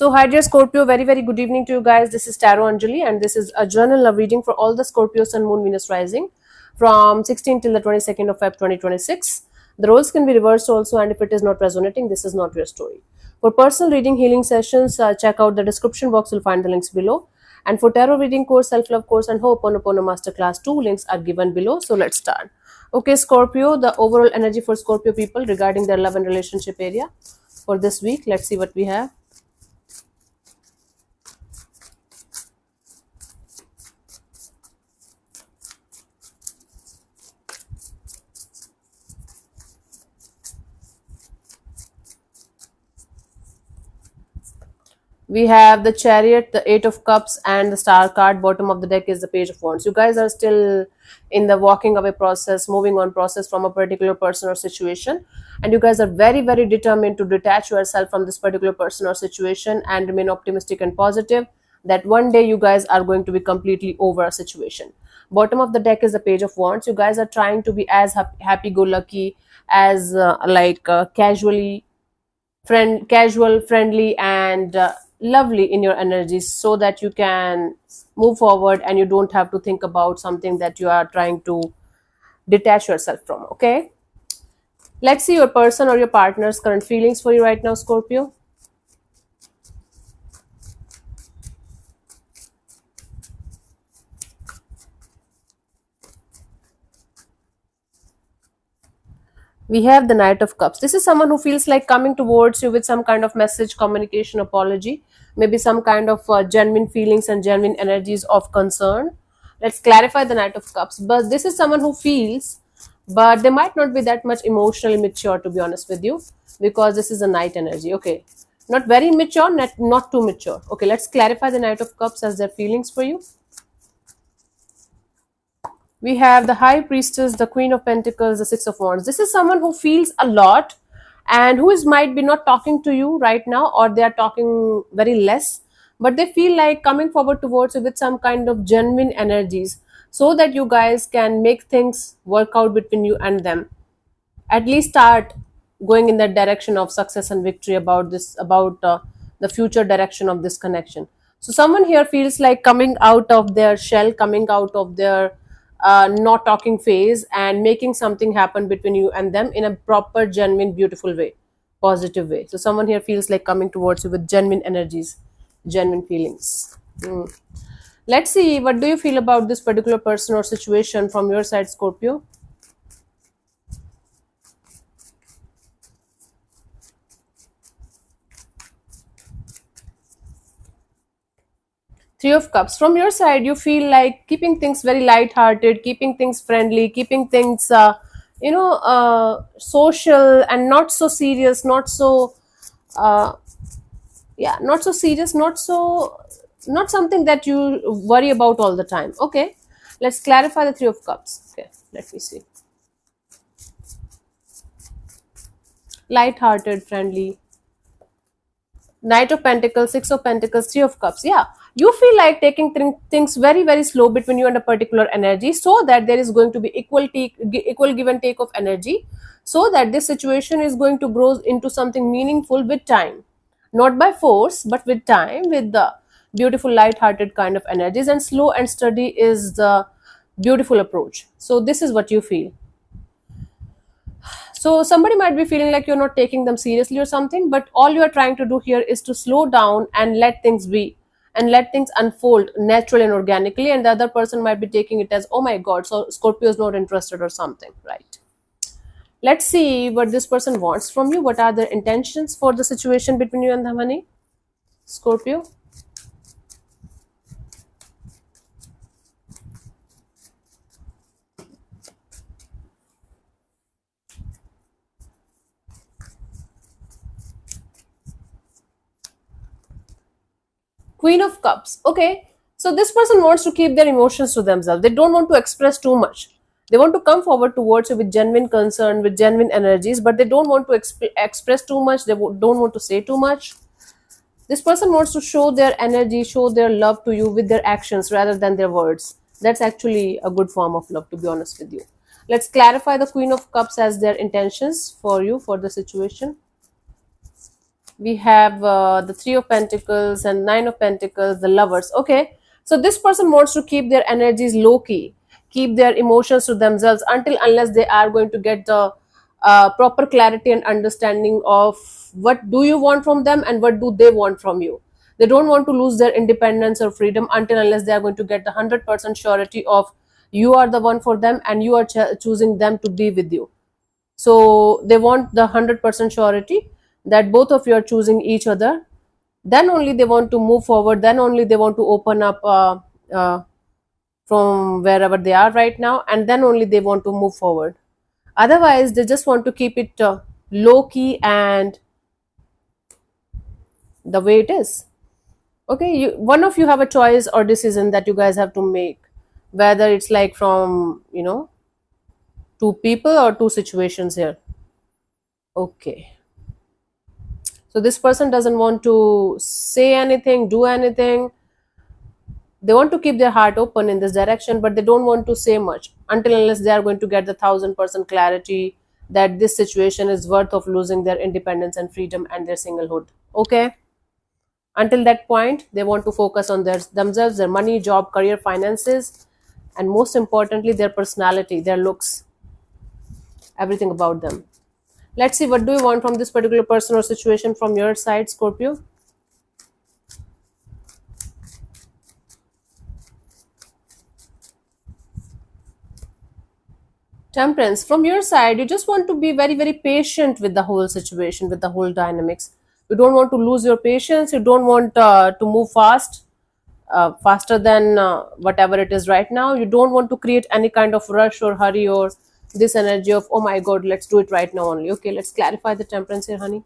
So, hi dear Scorpio, very good evening to you guys. This is Tarot Anjali, and this is a journal love reading for all the Scorpio Sun, Moon, Venus rising from 16 till the 22nd of Feb 2026. The roles can be reversed also, and if it is not resonating, this is not your story. For personal reading, healing sessions, check out the description box. You'll find the links below. And for tarot reading course, self love course, and Ho'oponopono masterclass, 2 links are given below. So let's start. Okay, Scorpio, the overall energy for Scorpio people regarding their love and relationship area for this week. Let's see what we have. We have the Chariot, the Eight of Cups, and the Star card. Bottom of the deck is the Page of Wands. You guys are still in the walking away process, moving on process from a particular person or situation, and you guys are very determined to detach yourself from this particular person or situation and remain optimistic and positive that one day you guys are going to be completely over a situation. Bottom of the deck is the Page of Wands. You guys are trying to be as happy-go-lucky, as casual, friendly, and lovely in your energies, so that you can move forward and you don't have to think about something that you are trying to detach yourself from. Okay, let's see your person or your partner's current feelings for you right now, Scorpio. We have the Knight of Cups. This is someone who feels like coming towards you with some kind of message, communication, apology, maybe some kind of genuine feelings and genuine energies of concern. Let's clarify the Knight of Cups. But this is someone who feels, but they might not be that much emotionally mature, to be honest with you, because this is a Knight energy. Okay, not very mature, not too mature. Okay, let's clarify the Knight of Cups as their feelings for you. We have the High Priestess, the Queen of Pentacles, the Six of Wands. This is someone who feels a lot and who is might be not talking to you right now, or they are talking very less, but they feel like coming forward towards you with some kind of genuine energies, so that you guys can make things work out between you and them. At least start going in that direction of success and victory about the future direction of this connection. So someone here feels like coming out of their shell, coming out of their not talking phase, and making something happen between you and them in a proper, genuine, beautiful way, positive way. So someone here feels like coming towards you with genuine energies, genuine feelings. Let's see, what do you feel about this particular person or situation from your side, Scorpio? Three of Cups. From your side, you feel like keeping things very light-hearted, keeping things friendly, keeping things, social and not so serious, uh, not so serious, not something that you worry about all the time. Okay, let's clarify the Three of Cups. Okay, let me see. Light-hearted, friendly. Knight of Pentacles, Six of Pentacles, Three of Cups. Yeah, you feel like taking things very slow between you and a particular energy, so that there is going to be equal give and take of energy, so that this situation is going to grow into something meaningful with time, not by force, but with time, with the beautiful, light-hearted kind of energies. And slow and steady is the beautiful approach. So this is what you feel. So somebody might be feeling like you're not taking them seriously or something, but all you are trying to do here is to slow down and let things be, and let things unfold naturally and organically. And the other person might be taking it as, oh my God, so Scorpio is not interested or something, right? Let's see what this person wants from you. What are their intentions for the situation between you and the money, Scorpio? Queen of Cups. Okay. So this person wants to keep their emotions to themselves. They don't want to express too much. They want to come forward towards you with genuine concern, with genuine energies, but they don't want to express too much. They don't want to say too much. This person wants to show their energy, show their love to you with their actions rather than their words. That's actually a good form of love, to be honest with you. Let's clarify the Queen of Cups as their intentions for you for the situation. We have the Three of Pentacles and Nine of Pentacles, the Lovers. Okay, so this person wants to keep their energies low key, keep their emotions to themselves until unless they are going to get the proper clarity and understanding of what do you want from them and what do they want from you. They don't want to lose their independence or freedom until unless they are going to get the 100% surety of you are the one for them and you are choosing them to be with you. So they want the 100% surety that both of you are choosing each other. Then only they want to move forward. Then only they want to open up from wherever they are right now, and then only they want to move forward. Otherwise, they just want to keep it low key and the way it is. Okay, one of you have a choice or decision that you guys have to make, whether it's like from two people or two situations here. Okay. So this person doesn't want to say anything, do anything. They want to keep their heart open in this direction, but they don't want to say much until unless they are going to get the 1,000% clarity that this situation is worth of losing their independence and freedom and their singlehood. Okay. Until that point, they want to focus on themselves, their money, job, career, finances, and most importantly, their personality, their looks, everything about them. Let's see what do you want from this particular person or situation from your side, Scorpio. Temperance, from your side, you just want to be very, very patient with the whole situation, with the whole dynamics. You don't want to lose your patience. You don't want to move faster than whatever it is right now. You don't want to create any kind of rush or hurry or this energy of, oh my God, let's do it right now only. Okay, let's clarify the temperance here, honey.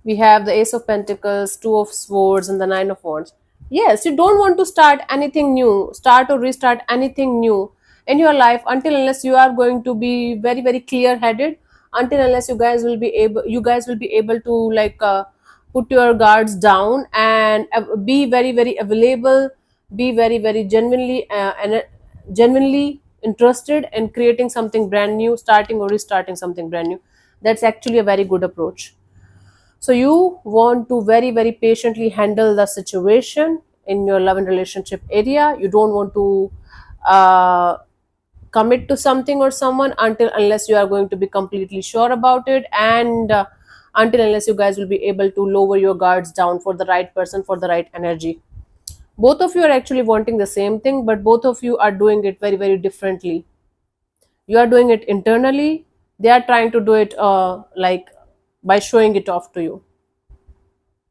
We have the Ace of Pentacles, Two of Swords, and the Nine of Wands. Yes, you don't want to start anything new, start or restart anything new in your life until unless you are going to be very, very clear headed, until unless you guys will be able to like put your guards down and be very, very available, be very, very genuinely interested in creating something brand new, starting or restarting something brand new. That's actually a very good approach. So you want to very, very patiently handle the situation in your love and relationship area. You don't want to uh, commit to something or someone until unless you are going to be completely sure about it, and until unless you guys will be able to lower your guards down for the right person, for the right energy. Both of you are actually wanting the same thing, but both of you are doing it very, very differently. You are doing it internally. They are trying to do it like by showing it off to you.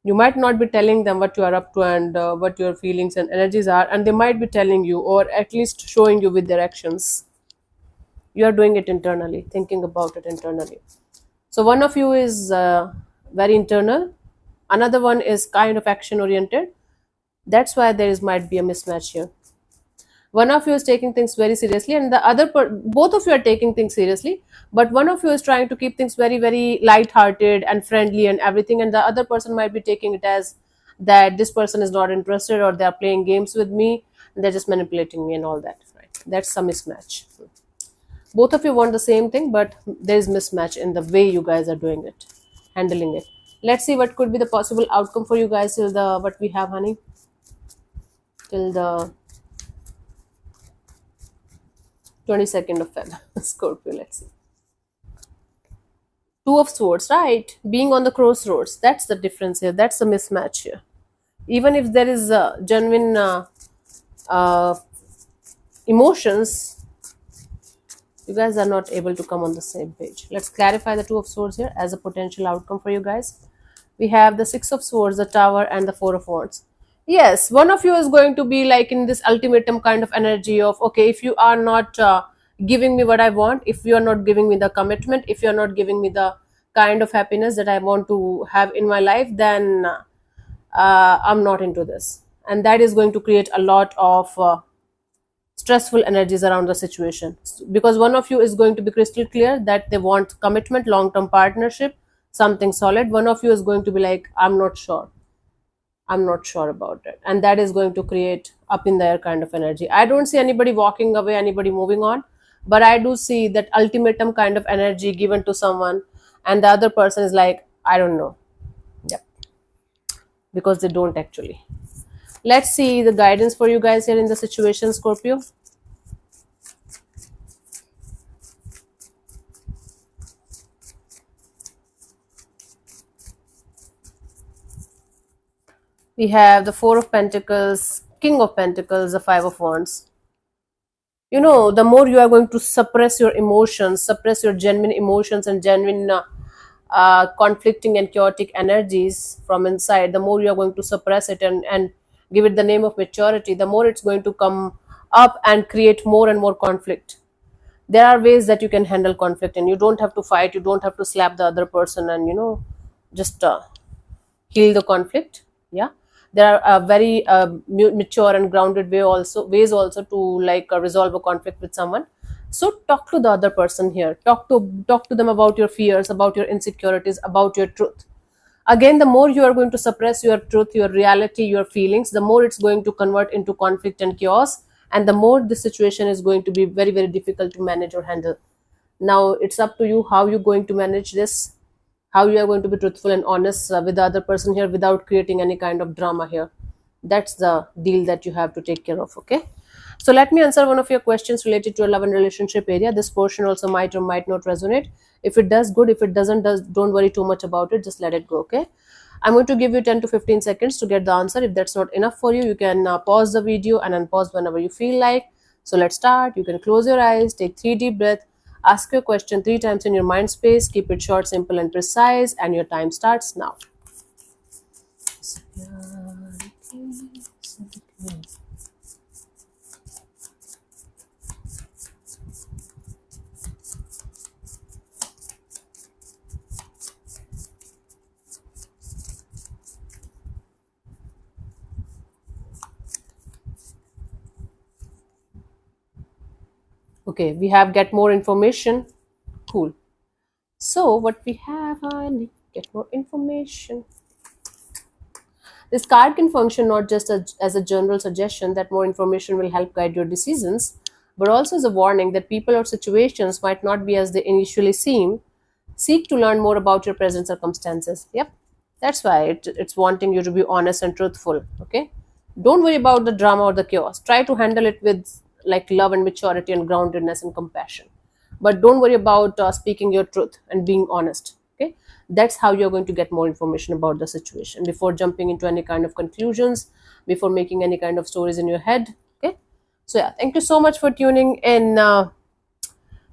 You might not be telling them what you are up to and what your feelings and energies are, and they might be telling you or at least showing you with their actions. You are doing it internally, thinking about it internally. So one of you is very internal, another one is kind of action oriented. That's why there is might be a mismatch here. One of you is taking things very seriously and the both of you are taking things seriously, but one of you is trying to keep things very, very light-hearted and friendly and everything, and the other person might be taking it as that this person is not interested or they are playing games with me, they're just manipulating me and all that, right? That's a mismatch. Both of you want the same thing, but there is mismatch in the way you guys are doing it, handling it. Let's see what could be the possible outcome for you guys till the what we have, honey, till the 22nd of Feb. Scorpio, let's see. Two of Swords, right? Being on the crossroads. That's the difference here. That's the mismatch here. Even if there is genuine uh, emotions, you guys are not able to come on the same page. Let's clarify the Two of Swords here as a potential outcome for you guys. We have the Six of Swords, the Tower, and the Four of Wands. Yes, one of you is going to be like in this ultimatum kind of energy of, okay, if you are not giving me what I want, if you are not giving me the commitment, if you are not giving me the kind of happiness that I want to have in my life, then I'm not into this. And that is going to create a lot of stressful energies around the situation, because one of you is going to be crystal clear that they want commitment, long term partnership, something solid. One of you is going to be like, I'm not sure. I'm not sure about it. And that is going to create up in the air kind of energy. I don't see anybody walking away, anybody moving on, but I do see that ultimatum kind of energy given to someone, and the other person is like, I don't know. Yep. Because they don't actually. Let's see the guidance for you guys here in the situation, Scorpio. We have the Four of Pentacles, King of Pentacles, the Five of Wands. You know, the more you are going to suppress your emotions, suppress your genuine emotions and genuine conflicting and chaotic energies from inside, the more you are going to suppress it and give it the name of maturity, the more it's going to come up and create more and more conflict. There are ways that you can handle conflict, and you don't have to fight, you don't have to slap the other person and, just heal the conflict. Yeah, there are very mature and grounded ways also to like resolve a conflict with someone. So talk to the other person here, talk to them about your fears, about your insecurities, about your truth. Again, the more you are going to suppress your truth, your reality, your feelings, the more it's going to convert into conflict and chaos, and the more the situation is going to be very, very difficult to manage or handle. Now it's up to you how you're going to manage this, how you are going to be truthful and honest with the other person here without creating any kind of drama here. That's the deal that you have to take care of. Okay, so let me answer one of your questions related to a love and relationship area. This portion also might or might not resonate. If it does, good. If it doesn't, don't worry too much about it, just let it go. Okay, I'm going to give you 10 to 15 seconds to get the answer. If that's not enough for you, you can pause the video and unpause whenever you feel like. So let's start. You can close your eyes, take 3 deep breaths, ask your question 3 times in your mind space, keep it short, simple, and precise, and your time starts now. Okay, we have get more information. Cool. So what we have, I need to get more information. This card can function not just as a general suggestion that more information will help guide your decisions, but also as a warning that people or situations might not be as they initially seem. Seek to learn more about your present circumstances. Yep, that's why it's wanting you to be honest and truthful. Okay, don't worry about the drama or the chaos. Try to handle it with like love and maturity and groundedness and compassion, but don't worry about speaking your truth and being honest. Okay, that's how you're going to get more information about the situation before jumping into any kind of conclusions, before making any kind of stories in your head. Okay, so yeah, thank you so much for tuning in,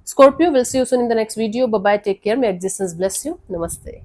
Scorpio. We'll see you soon in the next video. Bye bye, take care, may existence bless you. Namaste.